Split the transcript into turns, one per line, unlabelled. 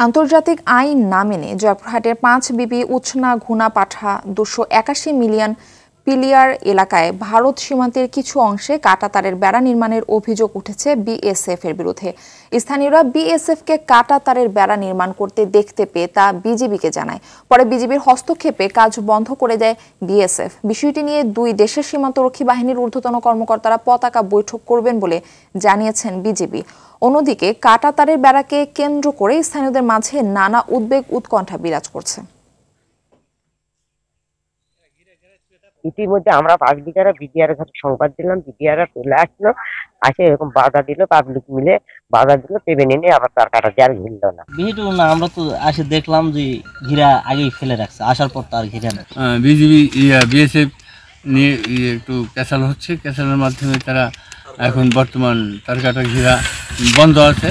আন্তর্জাতিক আইন না মেনে জয়পুরহাটের ৫ বিবি উছনা ঘুনা পাঠা ২৮১ মিলিয়ন পিলিয়ার এলাকায় ভারত সীমান্তের কিছু অংশে কাঁটাতারের বেড়া নির্মাণের অভিযোগ উঠেছে বিএসএফ এর বিরুদ্ধে। স্থানীয়রা বিএসএফকে কাঁটাতারের বেড়া নির্মাণ করতে দেখতে পেয়ে তা বিজিবিকে জানায়। পরে বিজিবির হস্তক্ষেপে কাজ বন্ধ করে দেয় বিএসএফ। বিষয়টি নিয়ে দুই দেশের সীমান্তরক্ষী বাহিনীর ঊর্ধ্বতন কর্মকর্তারা পতাকা বৈঠক করবেন বলে জানিয়েছেন বিজিবি। অন্যদিকে কাঁটাতারের বেড়াকে কেন্দ্র করে স্থানীয়দের মাঝে নানা উদ্বেগ উৎকণ্ঠা বিরাজ করছে।
ইতিমধ্যে আমরা পাবলিকেরা বিডিআর কাছে সংবাদ দিলাম, বিডিআররা চলে আসলো, আসে এরকম বাধা দিল, পাবলিক মিলে বাধা দিল, পেবে নিয়ে আবার তার কাটা দিয়ে আর ঘিরল না।
বিহিটু না, আমরা তো আসে দেখলাম যে ঘিরা আগেই ফেলে রাখছে, আসার পর তো আর ঘিরা না।
বিজিবি বিএসএফ নিয়ে একটু ক্যাসাল হচ্ছে, ক্যাসালের মাধ্যমে তারা এখন বর্তমান তার কাটা ঘিরা বন্ধ আছে।